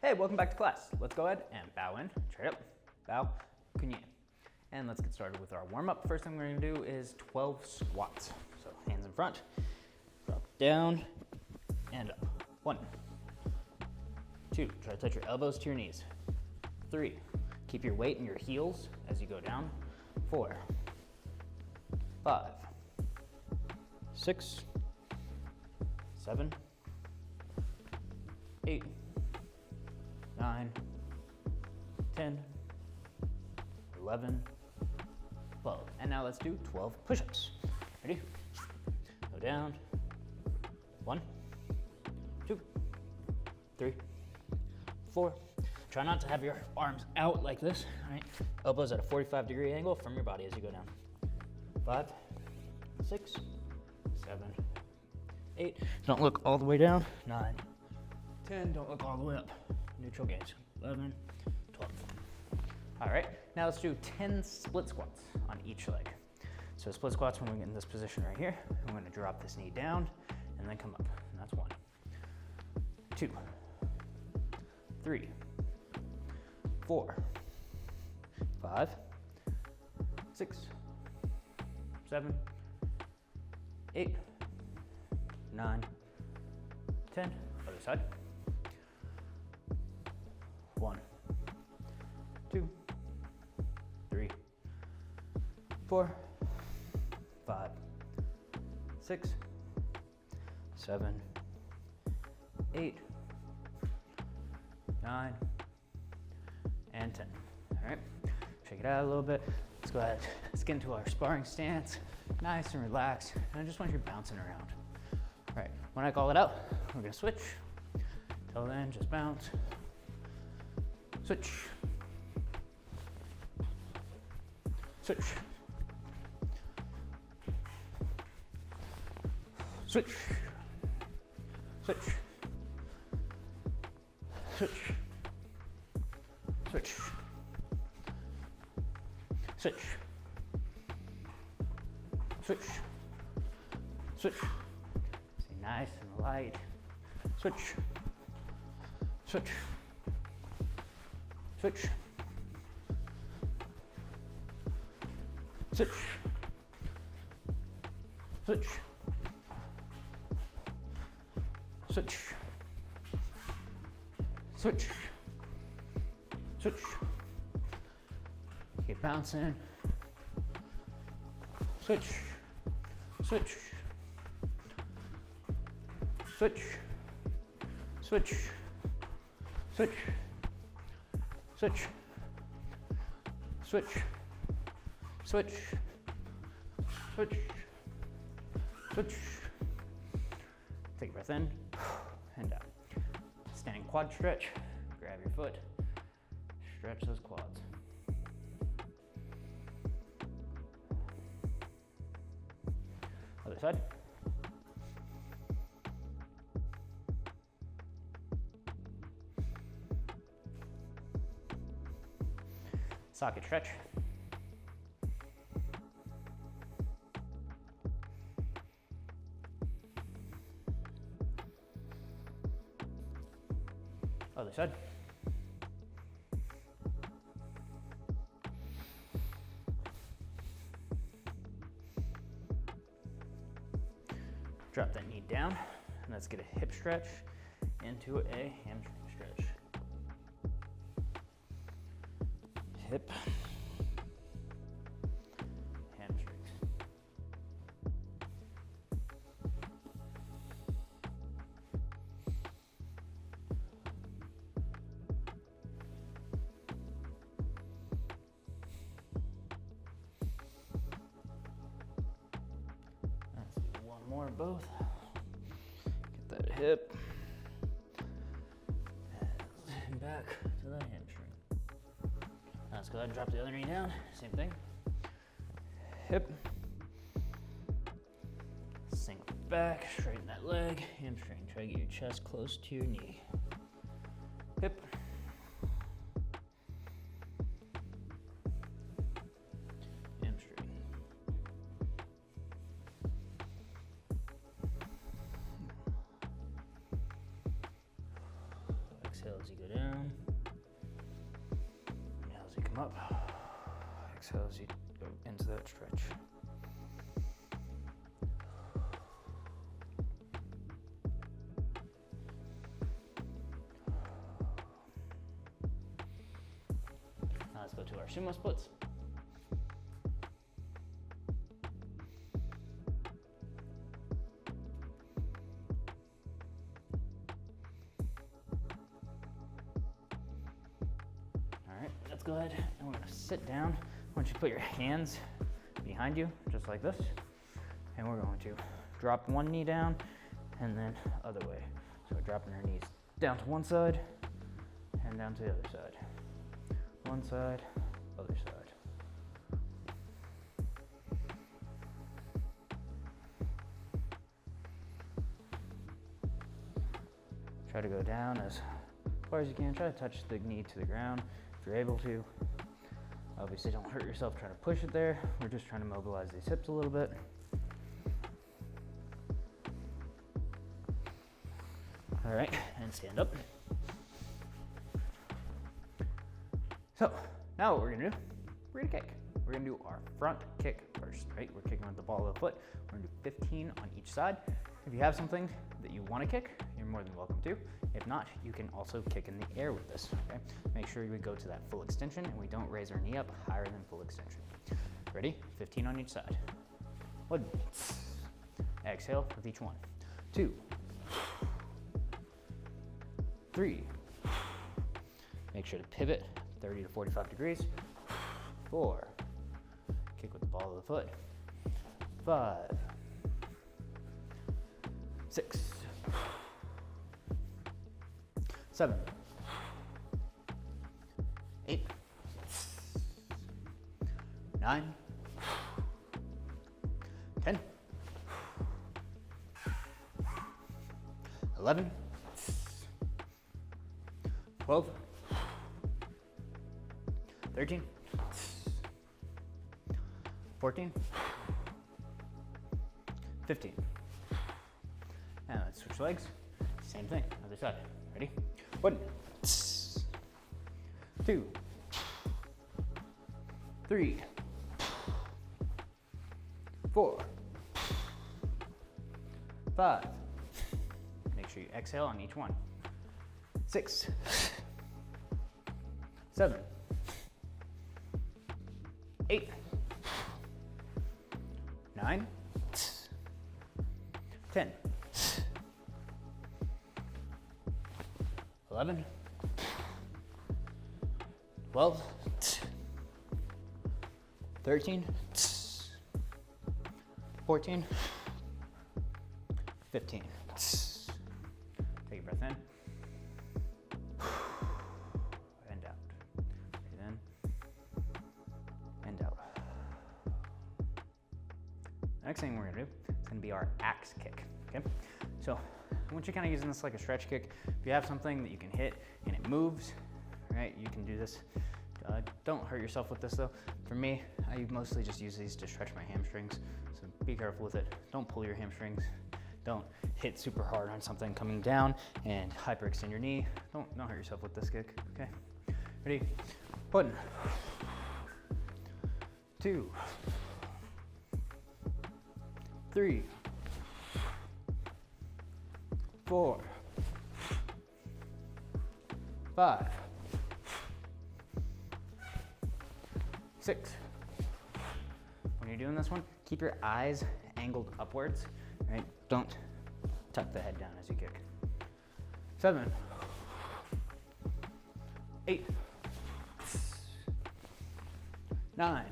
Hey, welcome back to class. Let's go ahead and bow in, straight up, bow, kunye. And let's get started with our warm-up. First thing we're gonna do is 12 squats. So hands in front, drop down, and up. 1, 2, try to touch your elbows to your knees. 3, keep your weight in your heels as you go down. 4, 5, 6, 7, 8, 9, 10, 11, 12. And now let's do 12 push-ups. Ready? Go down. 1, 2, 3, 4. Try not to have your arms out like this, all right? Elbows at a 45-degree angle from your body as you go down. 5, 6, 7, 8. Don't look all the way down. 9, 10. Don't look all the way up. Neutral gaze. 11, 12. All right, now let's do 10 split squats on each leg. So split squats, when we get in this position right here, I'm gonna drop this knee down and then come up. And that's 1, 2, 3, 4, 5, 6, 7, 8, 9, 10. Other side. 1, 2, 3, 4, 5, 6, 7, 8, 9, and 10. All right, shake it out a little bit. Let's go ahead, let's get into our sparring stance. Nice and relaxed, and I just want you bouncing around. All right, when I call it out, we're gonna switch. Till then, just bounce. Switch. Switch. Switch. Switch. Switch. Switch. Switch. Switch. Switch. Stay nice and light. Switch. Switch. Switch. Switch. Switch. Switch. Switch. Switch. Keep bouncing. Switch. Switch. Switch. Switch. Switch. Switch. Switch. Switch. Switch. Switch. Take a breath in and out. Standing quad stretch. Grab your foot. Stretch those quads. Other side. Socket stretch. Other side. Drop that knee down, and let's get a hip stretch into a hamstring stretch. Hip, hamstrings. Let's do one more of both. Get that hip, and back to the hamstring. Let's go ahead and drop the other knee down. Same thing. Hip. Sink back, straighten that leg. Hamstring. Try to get your chest close to your knee. Hip. Hamstring. Exhale as you go down. come up. Exhale as you go into that stretch. Now let's go to our sumo splits. Let's go ahead and we're gonna sit down. I want you to put your hands behind you, just like this. And we're going to drop one knee down and then other way. So we're dropping our knees down to one side and down to the other side. One side, other side. Try to go down as far as you can. Try to touch the knee to the ground if you're able to. Obviously don't hurt yourself trying to push it there. We're just trying to mobilize these hips a little bit. All right, and stand up. So now what we're gonna do, we're gonna kick. We're gonna do our front kick first, right? We're kicking with the ball of the foot. We're gonna do 15 on each side. If you have something that you wanna kick, you're more than welcome to. If not, you can also kick in the air with this, okay? Make sure we go to that full extension and we don't raise our knee up higher than full extension. Ready? 15 on each side. 1. Exhale with each one. 2. 3. Make sure to pivot 30 to 45 degrees. 4. Kick with the ball of the foot. 5. 6. 7. 8. 9. 10. 11. 12. 13. 14. 15. Now let's switch legs. Same thing, other side. Ready? 1. 2. 3. 4. 5. Make sure you exhale on each one. 6. 7. 8. 9. 10. 11. 12. 13. 14. 15. Take a breath in. And out. Breathe in. And out. The next thing we're gonna do is gonna be our axe kick, okay? So I want you kind of using this like a stretch kick. If you have something that you can hit and it moves, right, you can do this. Don't hurt yourself with this though. For me, I mostly just use these to stretch my hamstrings, so be careful with it. Don't pull your hamstrings. Don't hit super hard on something coming down and hyperextend your knee. Don't hurt yourself with this kick, okay? Ready? 1, 2, 3, 4, 5, 6. When you're doing this one, keep your eyes angled upwards, right? Don't tuck the head down as you kick. 7, 8, 9,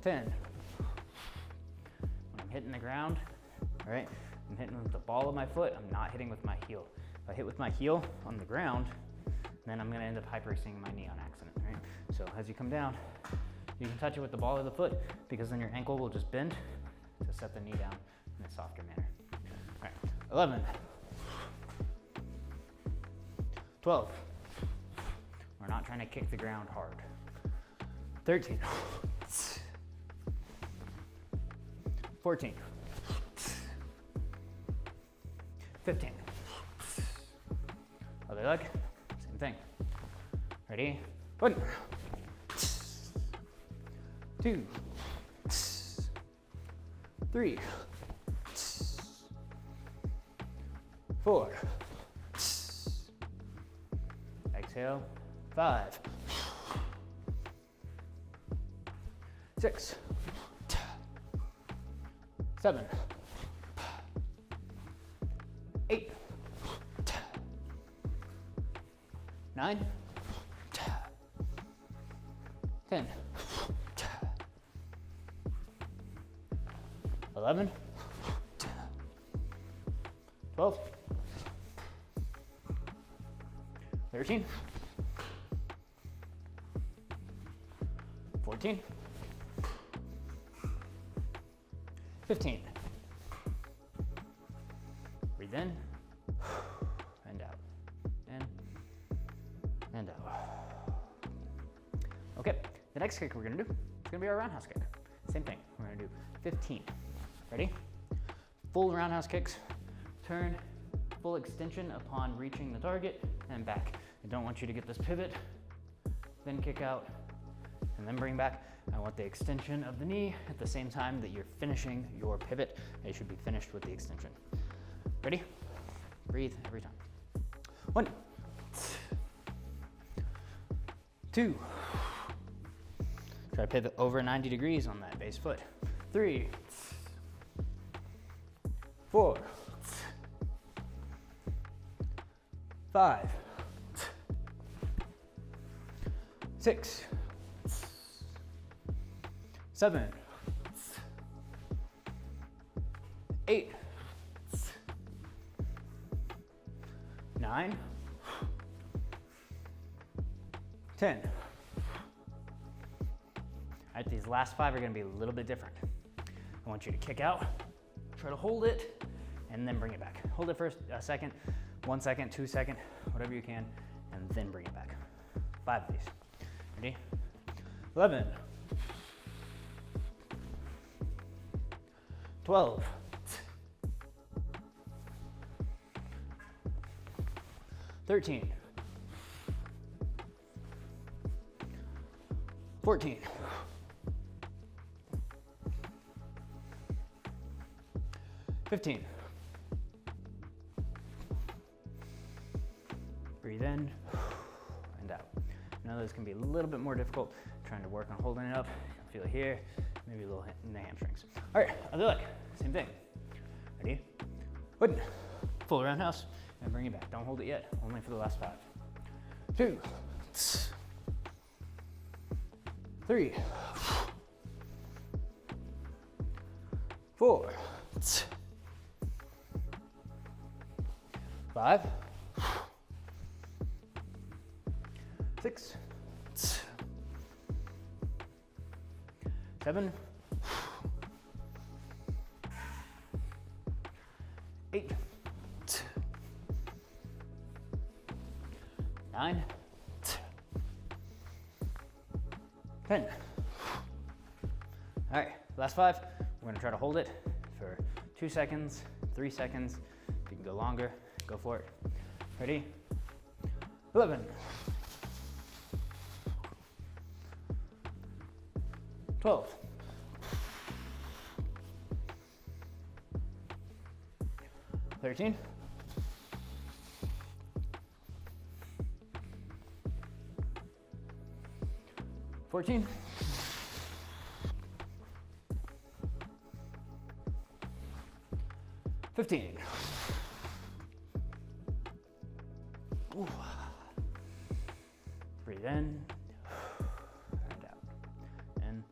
10. When I'm hitting the ground, all right, I'm hitting with the ball of my foot. I'm not hitting with my heel. If I hit with my heel on the ground, then I'm gonna end up hyperextending my knee on accident, right? So as you come down, you can touch it with the ball of the foot because then your ankle will just bend to set the knee down in a softer manner. All right, 11, 12. We're not trying to kick the ground hard. 13, 14, 15. Other leg, same thing. Ready? 1, 2, 3, 4. Exhale. 5, 6, 7, 8, 9, 10, 11, 12, 13, 14, 15. Breathe in and out. In and out. Okay, the next kick we're gonna do is gonna be our roundhouse kick. Same thing, we're gonna do 15. Ready? Full roundhouse kicks, turn, full extension upon reaching the target, and back. I don't want you to get this pivot, then kick out, and then bring back. I want the extension of the knee at the same time that you're finishing your pivot. It should be finished with the extension. Ready? Breathe every time. 1, 2. Try to pivot over 90 degrees on that base foot. 3, 4, 5, 6, 7, 8, 9, 10. All right, these last 5 are gonna be a little bit different. I want you to kick out, try to hold it, and then bring it back. Hold it for a second, 1 second, 2 seconds, whatever you can, and then bring it back. 5 of these. Ready? 11, 12, 13, 14, 15. Breathe in and out. I know this can be a little bit more difficult, trying to work on holding it up. Feel it here, maybe a little in the hamstrings. All right, other leg, same thing. Ready? 1, full roundhouse, and bring it back. Don't hold it yet, only for the last 5. 2, 3, 4, 5, 6, 7, 8, 9, 10. All right, last 5. We're gonna try to hold it for 2 seconds, 3 seconds. If you can go longer, go for it. Ready? 11, 12, 13, 14, 15. Ooh. Breathe in and out. In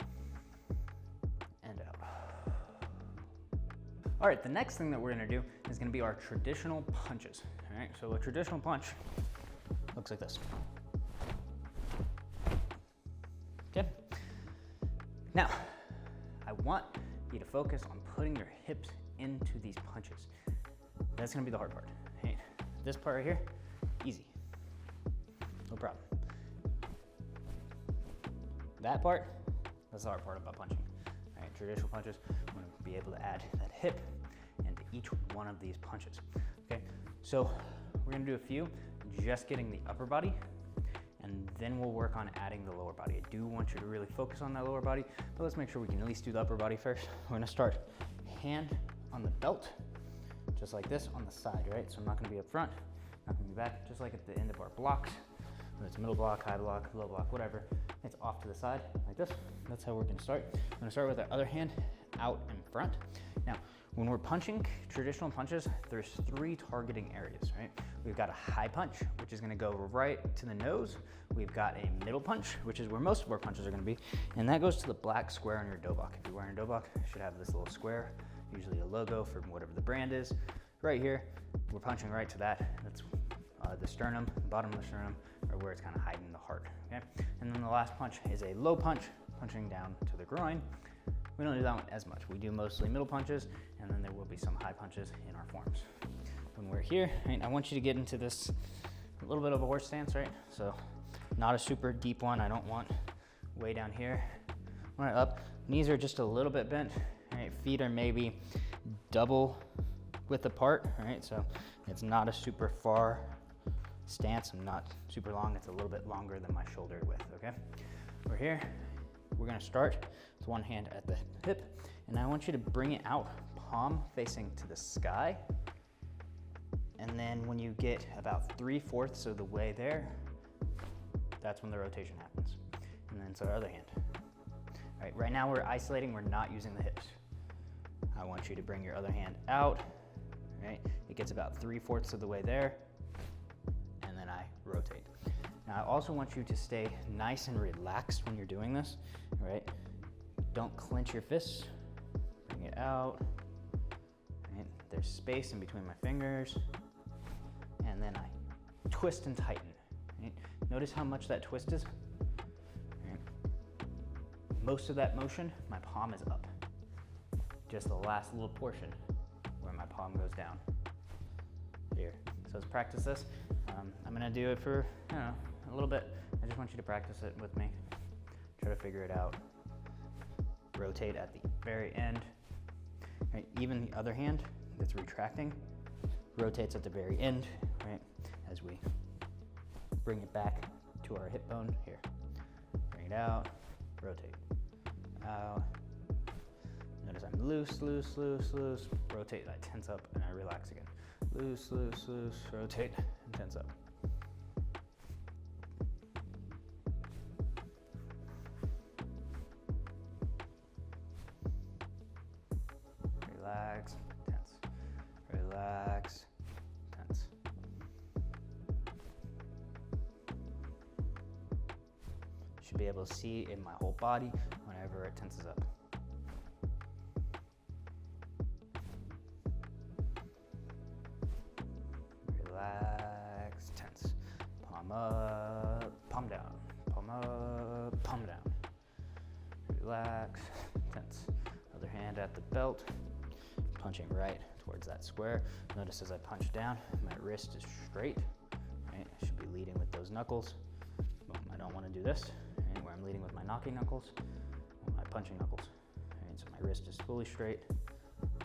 and out. All right, the next thing that we're gonna do is gonna be our traditional punches. All right, so a traditional punch looks like this. Okay. Now, I want you to focus on putting your hips into these punches. That's gonna be the hard part. Hey, this part right here, easy, no problem. That part, that's the hard part about punching. All right, traditional punches, I'm gonna be able to add that hip into each one of these punches. Okay, so we're gonna do a few, just getting the upper body, and then we'll work on adding the lower body. I do want you to really focus on that lower body, but let's make sure we can at least do the upper body first. We're gonna start hand on the belt, just like this on the side, right? So I'm not gonna be up front, not gonna be back, just like at the end of our blocks. Whether it's middle block, high block, low block, whatever, it's off to the side like this. That's how we're gonna start. I'm gonna start with our other hand out in front. Now, when we're punching traditional punches, there's 3 targeting areas, right? We've got a high punch, which is gonna go right to the nose. We've got a middle punch, which is where most of our punches are gonna be, and that goes to the black square on your dobok. If you're wearing a dobok, you should have this little square, usually a logo from whatever the brand is. Right here, we're punching right to that. That's the sternum, bottom of the sternum, or where it's kind of hiding the heart, okay? And then the last punch is a low punch, punching down to the groin. We don't do that one as much. We do mostly middle punches, and then there will be some high punches in our forms. When we're here, right, I want you to get into this a little bit of a horse stance, right? So not a super deep one. I don't want way down here. I want it up. Knees are just a little bit bent, right? Feet are maybe double width apart, right? So it's not a super far stance. I'm not super long. It's a little bit longer than my shoulder width, okay? We're here. We're gonna start with one hand at the hip, and I want you to bring it out, palm facing to the sky. And then when you get about 3/4 of the way there, that's when the rotation happens. And then it's our other hand. All right, right now we're isolating, we're not using the hips. I want you to bring your other hand out, right? It gets about 3/4 of the way there, and then I rotate. Now I also want you to stay nice and relaxed when you're doing this, right? Don't clench your fists, bring it out, right? There's space in between my fingers, and then I twist and tighten, right? Notice how much that twist is, right? Most of that motion, my palm is up. Just the last little portion where my palm goes down, here. So let's practice this. I'm gonna do it for, I don't know, a little bit. I just want you to practice it with me. Try to figure it out. Rotate at the very end. Right? Even the other hand that's retracting rotates at the very end, right? As we bring it back to our hip bone here. Bring it out, rotate, out. Notice I'm loose, loose, loose, loose. Rotate, I tense up and I relax again. Loose, loose, loose, rotate and tense up. Relax, tense. Relax, tense. Should be able to see in my whole body whenever it tenses up. Relax, tense. Palm up, palm down. Palm up, palm down. Relax, tense. Other hand at the belt, punching right towards that square. Notice as I punch down, my wrist is straight, right? I should be leading with those knuckles. Boom, I don't want to do this, right? Where I'm leading with my knocking knuckles, or my punching knuckles. Right? So my wrist is fully straight,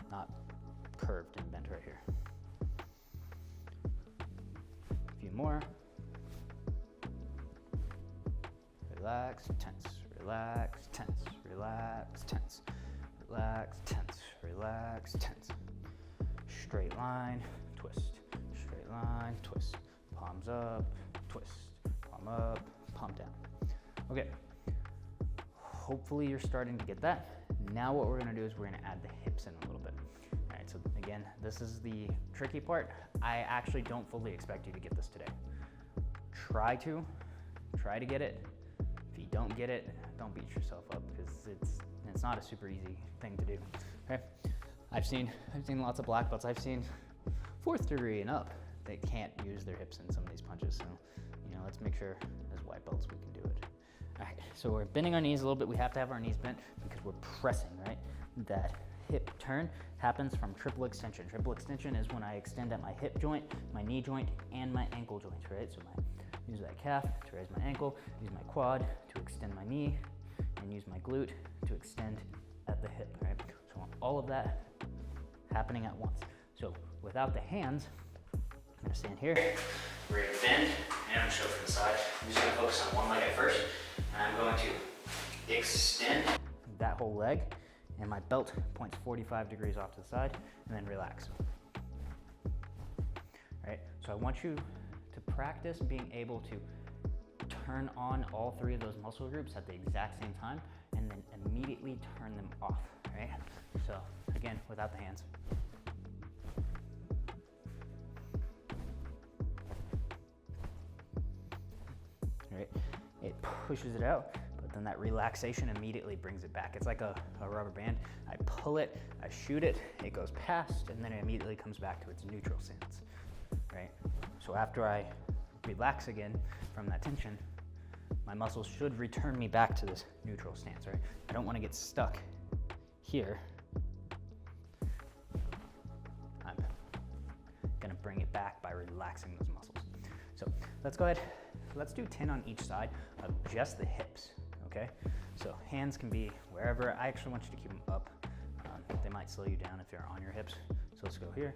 not curved and bent right here. A few more. Relax, tense, relax, tense, relax, tense. Relax, tense, relax, tense. Straight line, twist. Straight line, twist. Palms up, twist. Palm up, palm down. Okay. Hopefully you're starting to get that. Now what we're gonna do is we're gonna add the hips in a little bit. All right, so again, this is the tricky part. I actually don't fully expect you to get this today. Try to get it. If you don't get it, don't beat yourself up because it's not a super easy thing to do, okay? I've seen lots of black belts. I've seen 4th degree and up. They can't use their hips in some of these punches. So, let's make sure as white belts we can do it. All right, so we're bending our knees a little bit. We have to have our knees bent because we're pressing, right? That hip turn happens from triple extension. Triple extension is when I extend at my hip joint, my knee joint, and my ankle joints, right? So use that calf to raise my ankle, use my quad to extend my knee, and use my glute to extend at the hip, right? So I want all of that happening at once. So without the hands, I'm gonna stand here, we're gonna bend, and I'm gonna show from the side. I'm just gonna focus focus on one leg at first, and I'm going to extend that whole leg, and my belt points 45 degrees off to the side, and then relax. All right, so I want you to practice being able to turn on all three of those muscle groups at the exact same time, and then immediately turn them off, all right? So again, without the hands. All right, it pushes it out, but then that relaxation immediately brings it back. It's like a rubber band. I pull it, I shoot it, it goes past, and then it immediately comes back to its neutral stance, right? So after I relax again from that tension, my muscles should return me back to this neutral stance, right? I don't want to get stuck here. I'm gonna bring it back by relaxing those muscles. So let's go ahead, let's do 10 on each side of just the hips, okay? So hands can be wherever. I actually want you to keep them up. They might slow you down if you're on your hips. So let's go here.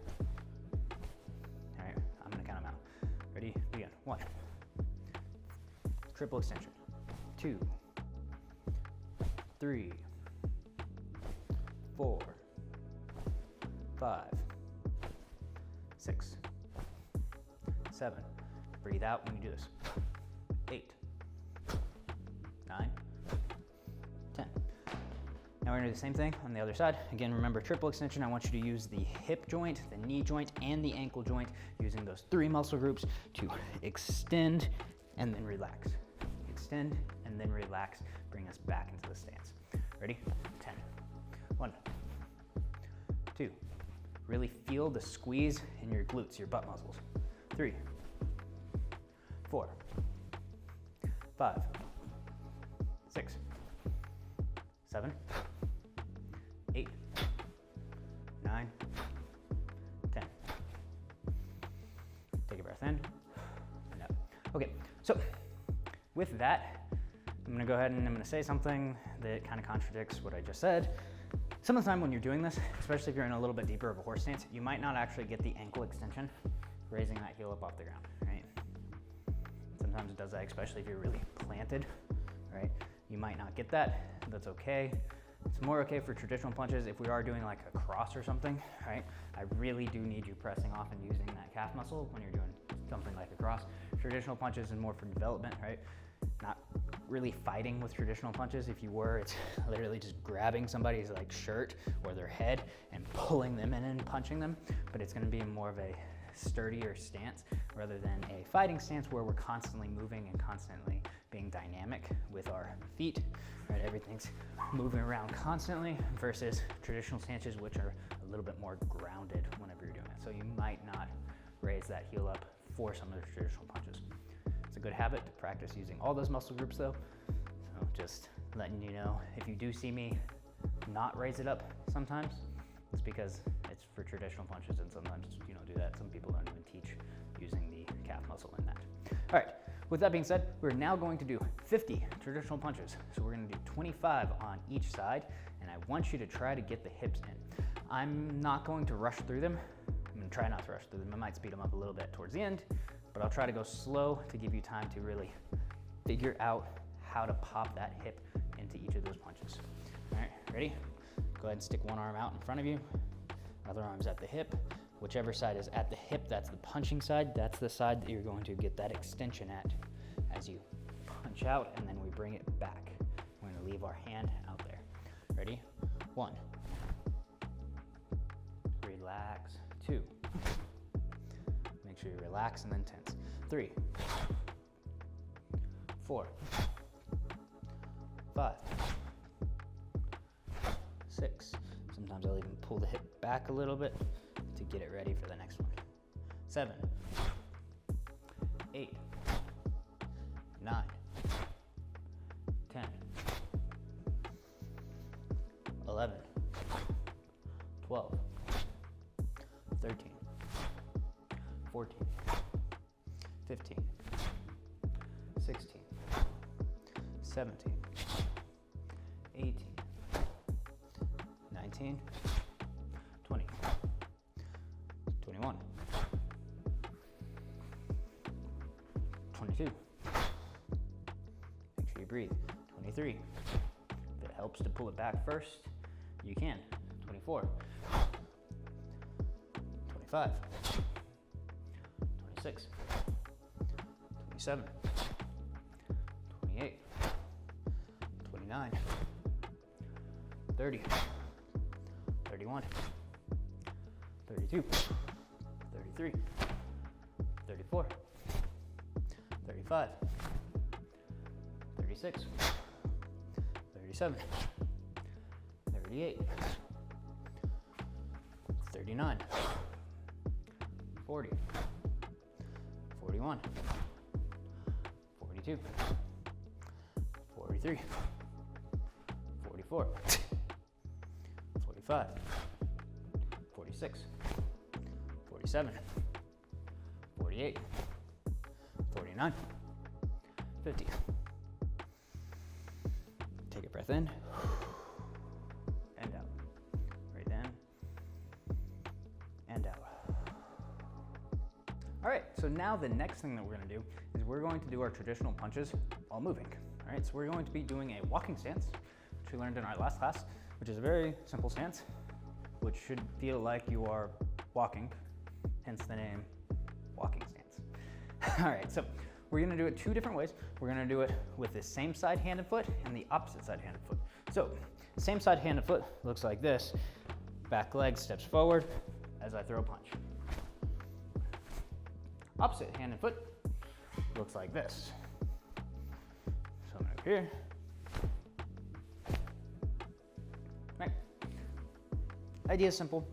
All right, I'm gonna count them out. Ready, begin. 1. Triple extension. 2, 3, 4, 5, 6, 7. Breathe out when you do this. 8, 9, 10. Now we're gonna do the same thing on the other side. Again, remember triple extension. I want you to use the hip joint, the knee joint, and the ankle joint, using those 3 muscle groups to extend and then relax. Extend and then relax. Bring us back into the stance. Ready? 10. 1, 2. Really feel the squeeze in your glutes, your butt muscles. 3, 4, 5, 6, 7, 8, 9, 10. Take a breath in and out. Okay, so with that, I'm gonna go ahead and I'm gonna say something that kind of contradicts what I just said. Some of the time when you're doing this, especially if you're in a little bit deeper of a horse stance, you might not actually get the ankle extension, raising that heel up off the ground, right? Sometimes it does that, especially if you're really planted, right? You might not get that, that's okay. It's more okay for traditional punches if we are doing like a cross or something, right? I really do need you pressing off and using that calf muscle when you're doing something like a cross. Traditional punches is more for development, right? Not really fighting with traditional punches. If you were, it's literally just grabbing somebody's like shirt or their head and pulling them in and punching them, but it's gonna be more of a sturdier stance rather than a fighting stance where we're constantly moving and constantly being dynamic with our feet, right? Everything's moving around constantly versus traditional stances, which are a little bit more grounded whenever you're doing it. So you might not raise that heel up for some of the traditional punches. It's a good habit to practice using all those muscle groups though. So just letting you know, if you do see me not raise it up sometimes, it's because it's for traditional punches and sometimes you don't do that. Some people don't even teach using the calf muscle in that. All right, with that being said, we're now going to do 50 traditional punches. So we're gonna do 25 on each side, and I want you to try to get the hips in. I'm not going to rush through them. I'm gonna try not to rush through them. I might speed them up a little bit towards the end, but I'll try to go slow to give you time to really figure out how to pop that hip into each of those punches. All right, ready? Go ahead and stick one arm out in front of you. Other arm's at the hip. Whichever side is at the hip, that's the punching side. That's the side that you're going to get that extension at as you punch out, and then we bring it back. We're gonna leave our hand out there. Ready? 1. Relax. 2. Make sure you relax and then tense. 3. 4. 5. 6. Sometimes I'll even pull the hip back a little bit to get it ready for the next one. 7. 8. 9. 10. 11. 12. 13. 14. 15. 16. 17. 18. 19. 20. 21. 22. breathe. 23. If it helps to pull it back first, you can. 24. 25. 26. 27. 28. 29. 30. 31. 32. 33. 34. 35. 36. 37. 38. 39. 40. 41. 42. 43. 44. 45. 46. 47. 48. 49. 50. Take a breath in and out. Breathe in and out. All right, so now the next thing that we're going to do is we're going to do our traditional punches while moving. All right, so we're going to be doing a walking stance, which we learned in our last class, which is a very simple stance, which should feel like you are walking, hence the name walking stance. All right, so we're gonna do it two different ways. We're gonna do it with the same side hand and foot and the opposite side hand and foot. So same side hand and foot looks like this. Back leg steps forward as I throw a punch. Opposite hand and foot looks like this. So I'm up here. Right. Idea is simple.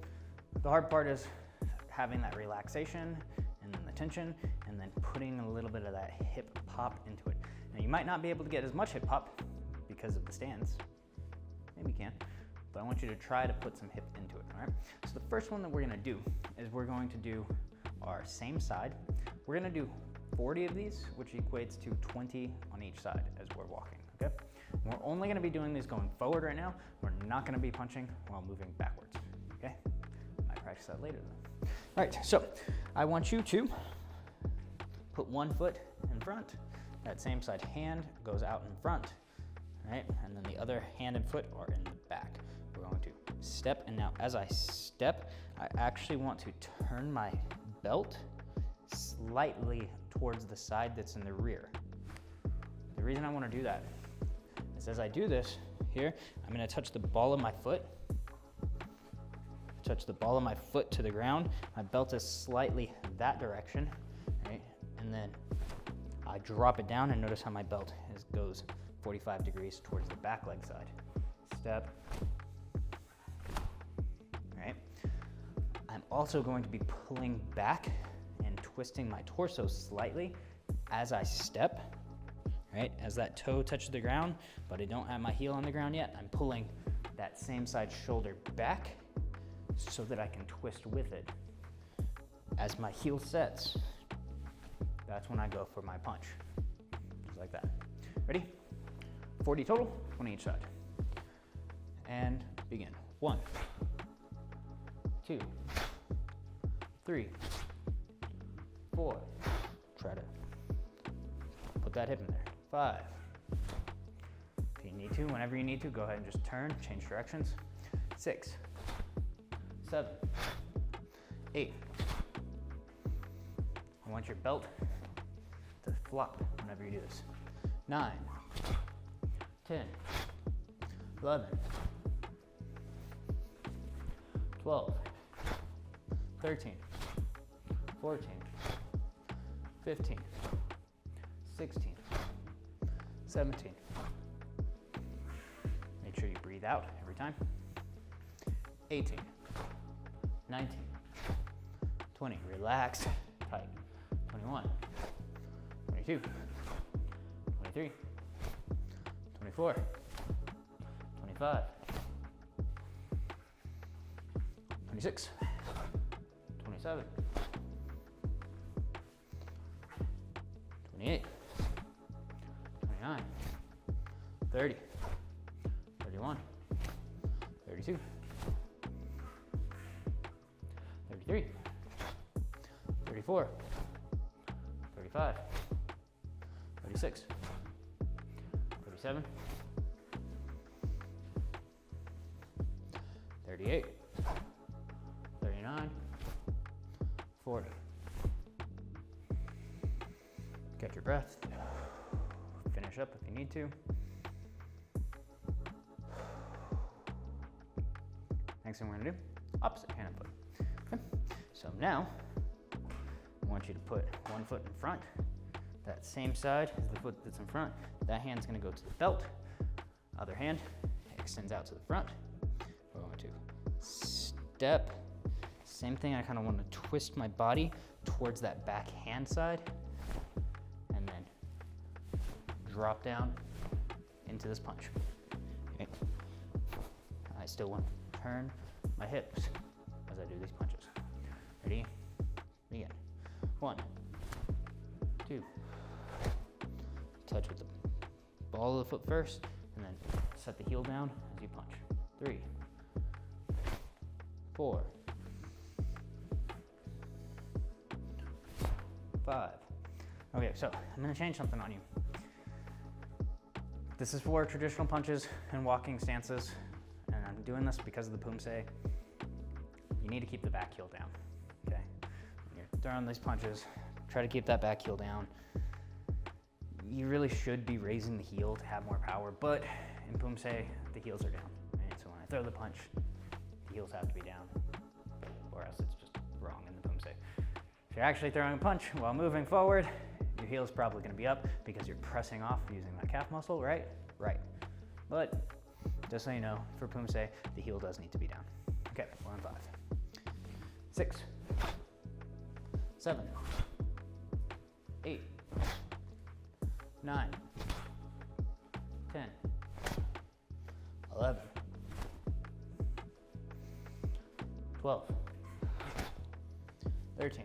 The hard part is having that relaxation and then the tension and then putting a little bit of that hip pop into it. Now you might not be able to get as much hip pop because of the stance. Maybe you can, but I want you to try to put some hip into it, all right? So the first one that we're gonna do is we're going to do our same side. We're gonna do 40 of these, which equates to 20 on each side as we're walking, okay? And we're only gonna be doing these going forward right now. We're not gonna be punching while moving backwards, okay? I might practice that later though. All right, so I want you to put one foot in front. That same side hand goes out in front, right? And then the other hand and foot are in the back. We're going to step, and now as I step, I actually want to turn my belt slightly towards the side that's in the rear. The reason I want to do that is as I do this here, I'm going to touch the ball of my foot. Touch the ball of my foot to the ground. My belt is slightly that direction, right? And then I drop it down and notice how my belt goes 45 degrees towards the back leg side. Step, right? I'm also going to be pulling back and twisting my torso slightly as I step, right? As that toe touches the ground, but I don't have my heel on the ground yet, I'm pulling that same side shoulder back so that I can twist with it. As my heel sets, that's when I go for my punch, just like that. Ready? 40 total, 20 each side. And begin. 1, 2, 3, 4. Try to put that hip in there. 5. If you need to, whenever you need to, go ahead and just turn, change directions. 6, 7, 8. I want your belt to flop whenever you do this. 9, 10, 11, 12, 13, 14, 15, 16, 17. Make sure you breathe out every time. 18, 19, 20, relax, tight. 21, 22, 23, 24, 25, 26, 27, 28, 29, 30, 31, 32, 33, 34, 35, 36, 37, 38, 39, 40. Catch your breath. Finish up if you need to. Next thing we're gonna do, opposite hand and foot. Okay. So now, I want you to put one foot in front. That same side is the foot that's in front. That hand's gonna go to the belt. Other hand extends out to the front. We're going to step. Same thing, I kind of want to twist my body towards that back hand side. And then drop down into this punch. Okay. I still want to turn my hips as I do these punches. Ready? Begin. 1, 2. Touch with the ball of the foot first, and then set the heel down as you punch. 3, 4, 5. Okay, so I'm gonna change something on you. This is for traditional punches and walking stances, and I'm doing this because of the pumse. You need to keep the back heel down, okay? When you're throwing these punches, try to keep that back heel down. You really should be raising the heel to have more power, but in pumse, the heels are down, right? So when I throw the punch, the heels have to be down, or else it's just wrong in the pumse. If you're actually throwing a punch while moving forward, your heel is probably gonna be up because you're pressing off using that calf muscle, right? Right. But just so you know, for pumse, the heel does need to be down. Okay, 1 and 5. 6, 7, 8, 9, 10, 11, 12, 13,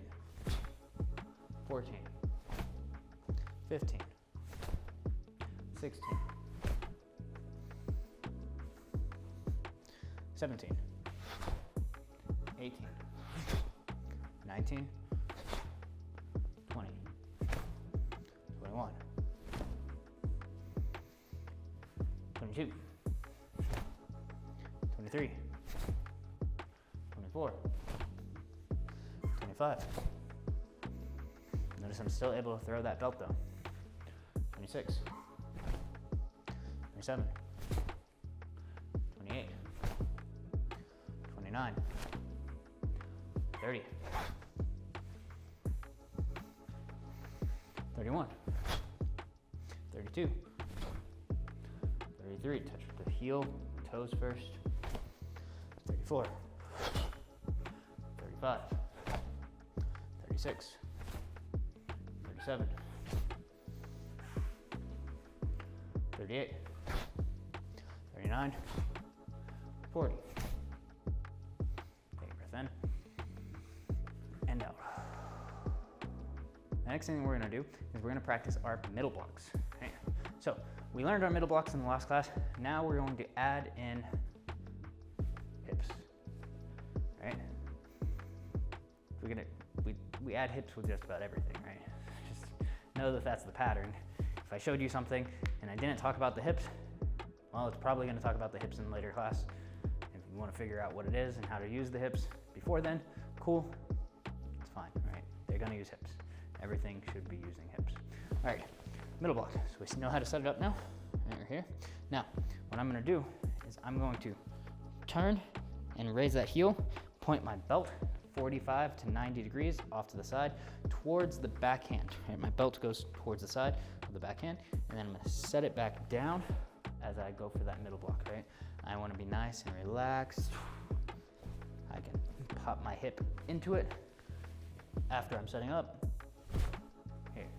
14, 15, 16, 17, 18, 19, 20, 21, 22, 23, 24, 25. Notice I'm still able to throw that belt though. 26, 27, 28, 29, 30, 31, 32, 33, touch with the heel, toes first, 34, 35, 36, 37, 38, 39, 40. Take a breath in and out. The next thing we're gonna do is we're gonna practice our middle blocks. Okay? So we learned our middle blocks in the last class. Now we're going to add in hips. Right? We add hips with just about everything, right? Just know that that's the pattern. If I showed you something and I didn't talk about the hips, well, it's probably going to talk about the hips in later class. If you want to figure out what it is and how to use the hips before then, cool, it's fine, right? They're going to use hips. Everything should be using hips. All right, middle block. So we know how to set it up now. Right here. Now, what I'm going to do is I'm going to turn and raise that heel, point my belt 45 to 90 degrees off to the side towards the backhand. Right? My belt goes towards the side of the backhand, and then I'm going to set it back down as I go for that middle block. Right? I want to be nice and relaxed. I can pop my hip into it after I'm setting up. Here.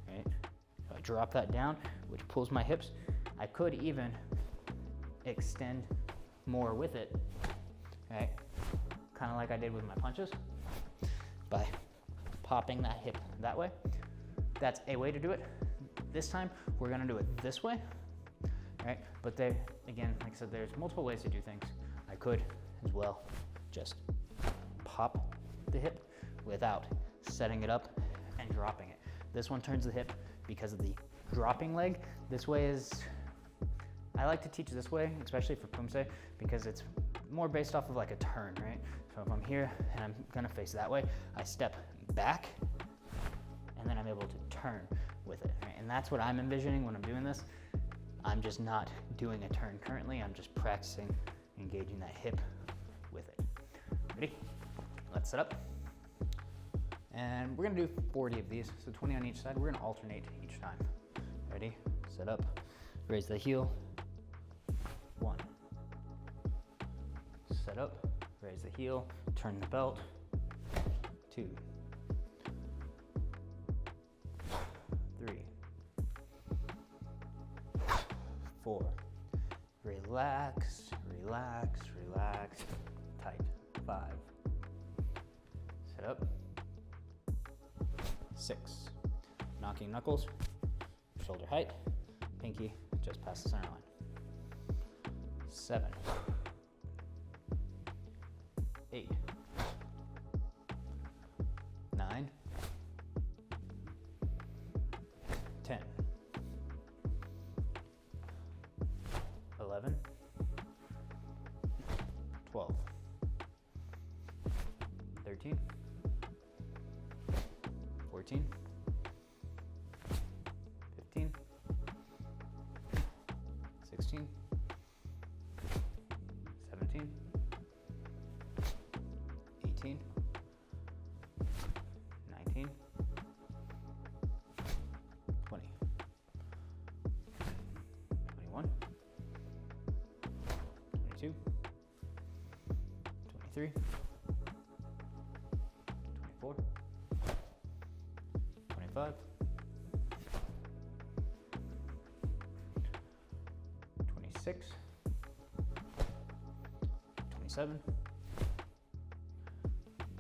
Right? So I drop that down, which pulls my hips. I could even extend more with it. Right? Kind of like I did with my punches, by popping that hip that way. That's a way to do it. This time, we're gonna do it this way, right? But again, like I said, there's multiple ways to do things. I could as well just pop the hip without setting it up and dropping it. This one turns the hip because of the dropping leg. This way is, I like to teach this way, especially for Pumse, because it's more based off of like a turn, right? So if I'm here and I'm gonna face that way, I step back and then I'm able to turn with it, right? And that's what I'm envisioning when I'm doing this. I'm just not doing a turn currently, I'm just practicing engaging that hip with it. Ready? Let's set up. And we're gonna do 40 of these, so 20 on each side. We're gonna alternate each time. Ready? Set up, raise the heel. 1. Set up, raise the heel, turn the belt. 2. 3. 4. Relax, relax, relax. Tight. 5. Set up. 6. Knocking knuckles, shoulder height, pinky just past the center line. 7. 8. 9. 10. 11. 12. 13. 14. 15. 16. 17. 18. 19. 20. 21. 22. 23. 24. 25. 26. 27.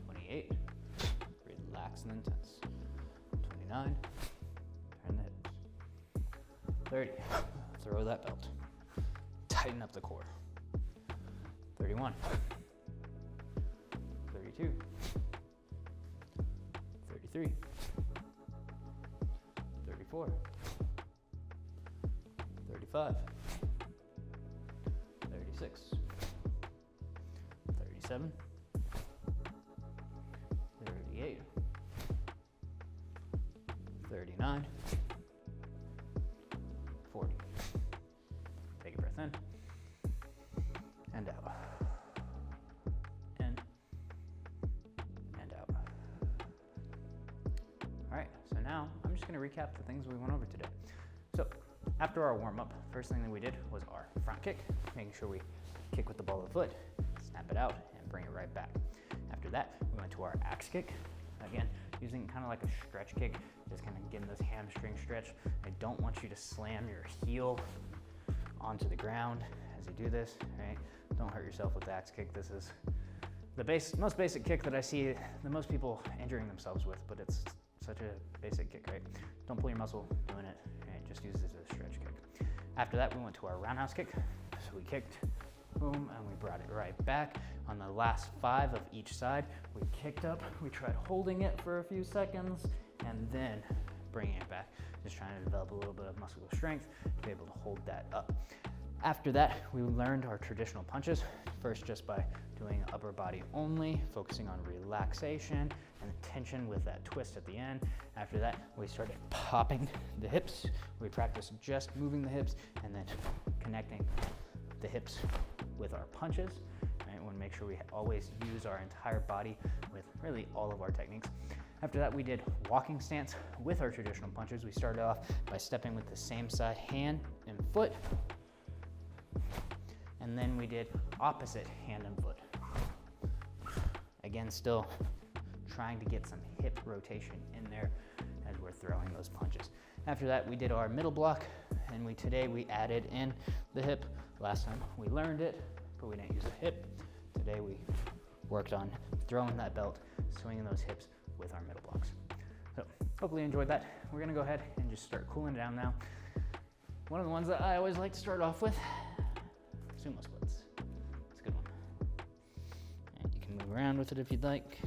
28. Relax and intense. 29. Turn the hips. 30. Throw that belt. Tighten up the core. 31. 32. 33. 34. 35. 36. 37. 38. 39. 40. Take a breath in and out. In and out. All right, so now I'm just going to recap the things we went over today. So after our warm-up, first thing that we did was our front kick, making sure we kick with the ball of the foot, snap it out, and bring it right back. After that, we went to our axe kick. Again, using kind of like a stretch kick, just kind of getting this hamstring stretch. I don't want you to slam your heel onto the ground as you do this, right? Don't hurt yourself with the axe kick. This is the most basic kick that I see the most people injuring themselves with, but it's such a basic kick, right? Don't pull your muscle doing it, right? Just use it as a stretch kick. After that, we went to our roundhouse kick. So we kicked, boom, and we brought it right back. On the last 5 of each side, we kicked up, we tried holding it for a few seconds, and then bringing it back. Just trying to develop a little bit of muscular strength to be able to hold that up. After that, we learned our traditional punches. First, just by doing upper body only, focusing on relaxation and tension with that twist at the end. After that, we started popping the hips. We practiced just moving the hips and then connecting the hips with our punches. Right? We want to make sure we always use our entire body with really all of our techniques. After that, we did walking stance with our traditional punches. We started off by stepping with the same side hand and foot. And then we did opposite hand and foot. Again, still trying to get some hip rotation in there as we're throwing those punches. After that, we did our middle block, and today we added in the hip. Last time we learned it, but we didn't use a hip. Today we worked on throwing that belt, swinging those hips with our middle blocks. So hopefully you enjoyed that. We're gonna go ahead and just start cooling down now. One of the ones that I always like to start off with, sumo splits. It's a good one. And you can move around with it if you'd like.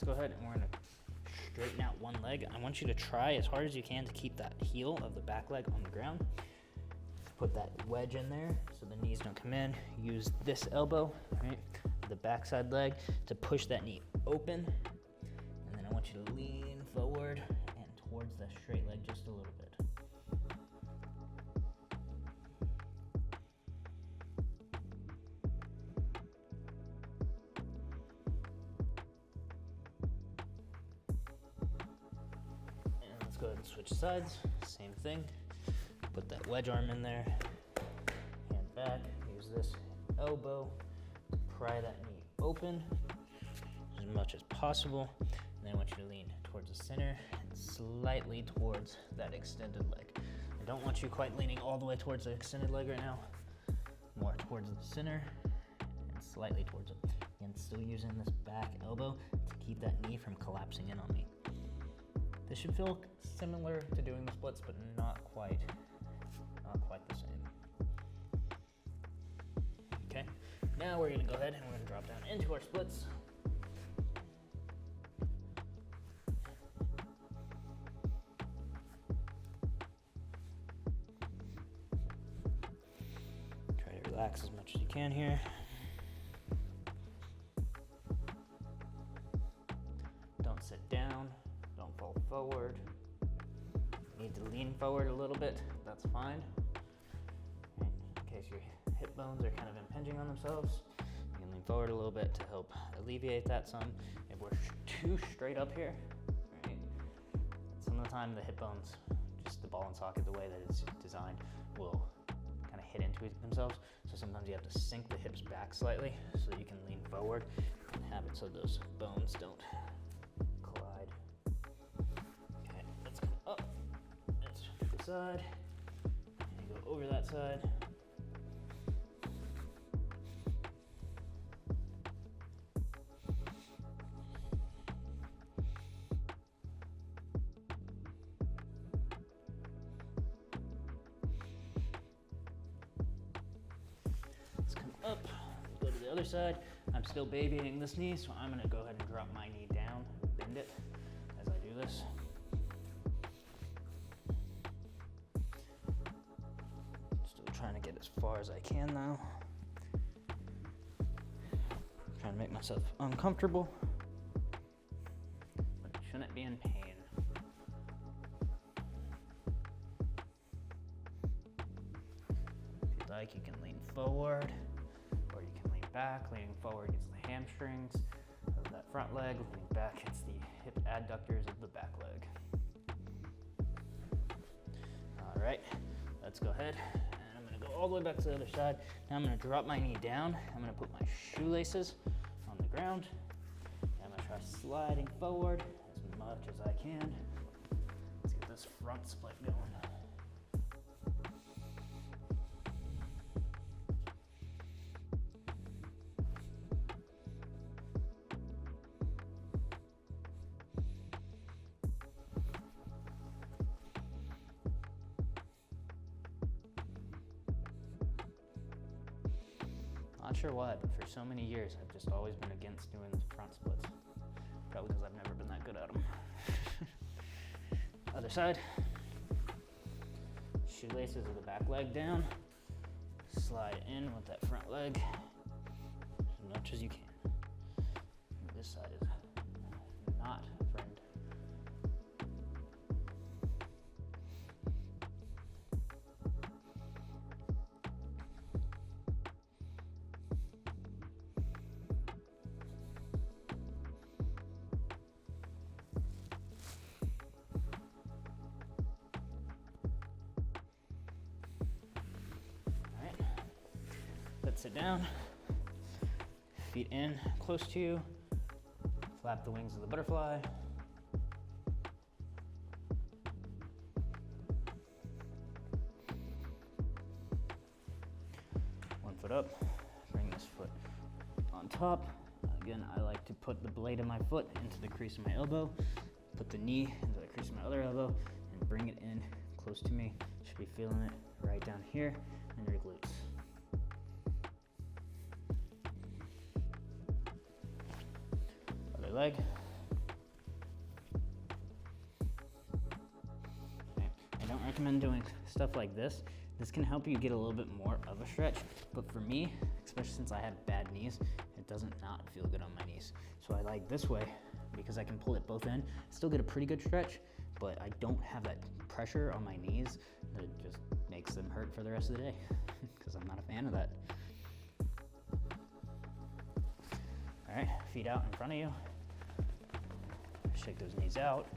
let's go ahead and we're gonna straighten out one leg. I want you to try as hard as you can to keep that heel of the back leg on the ground. Put that wedge in there so the knees don't come in. Use this elbow, right, the backside leg to push that knee open. And then I want you to lean forward and towards that straight leg just a little bit. Go ahead and switch sides, same thing. Put that wedge arm in there, hand back, use this elbow to pry that knee open as much as possible. And then I want you to lean towards the center and slightly towards that extended leg. I don't want you quite leaning all the way towards the extended leg right now, more towards the center and slightly towards it. Again, still using this back elbow to keep that knee from collapsing in on me. This should feel similar to doing the splits, but not quite the same. Okay, now we're gonna go ahead and we're gonna drop down into our splits. Try to relax as much as you can here. Don't sit down. Don't fall forward. You need to lean forward a little bit, that's fine. In case your hip bones are kind of impinging on themselves, you can lean forward a little bit to help alleviate that some. If we're too straight up here, right, some of the time the hip bones, just the ball and socket, the way that it's designed, will kind of hit into themselves. So sometimes you have to sink the hips back slightly so you can lean forward and have it so those bones don't collide. Side, and go over that side. Let's come up, go to the other side. I'm still babying this knee, so I'm gonna go ahead and drop my knee down, bend it as I do this. Trying to get as far as I can now. Trying to make myself uncomfortable, but I shouldn't be in pain. If you'd like, you can lean forward, or you can lean back. Leaning forward gets the hamstrings of that front leg. Leaning back gets the hip adductors of the back leg. All right, let's go ahead. All the way back to the other side. Now I'm going to drop my knee down. I'm going to put my shoelaces on the ground. And I'm going to try sliding forward as much as I can. Let's get this front split going. Not sure why, but for so many years, I've just always been against doing the front splits. Probably because I've never been that good at them. Other side. Shoelaces of the back leg down. Slide in with that front leg as much as you can. And this side is not a friend. Sit down, feet in close to you, flap the wings of the butterfly. One foot up, bring this foot on top. Again, I like to put the blade of my foot into the crease of my elbow, put the knee into the crease of my other elbow, and bring it in close to me. Should be feeling it right down here in your glutes. Leg. recommend doing stuff like this. This can help you get a little bit more of a stretch, but for me, especially since I have bad knees, it doesn't not feel good on my knees. So I like this way because I can pull it both in, still get a pretty good stretch, but I don't have that pressure on my knees that just makes them hurt for the rest of the day because I'm not a fan of that. All right, feet out in front of you. Shake those knees out.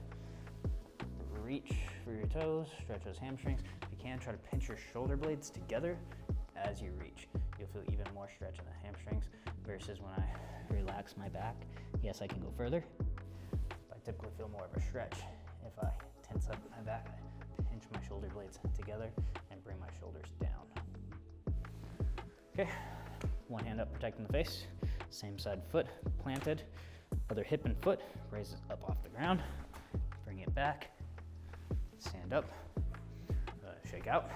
Reach for your toes, stretch those hamstrings. If you can, try to pinch your shoulder blades together as you reach. You'll feel even more stretch in the hamstrings versus when I relax my back. Yes, I can go further, but I typically feel more of a stretch if I tense up my back, I pinch my shoulder blades together and bring my shoulders down. Okay, one hand up protecting the face, same side foot planted, other hip and foot raises up off the ground, bring it back, stand up, shake out,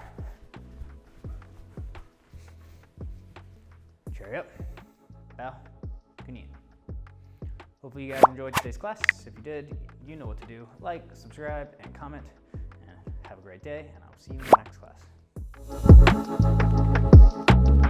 chariot, bow, kunyan. Hopefully you guys enjoyed today's class. If you did, you know what to do. Like, subscribe, and comment, and have a great day, and I'll see you in the next class.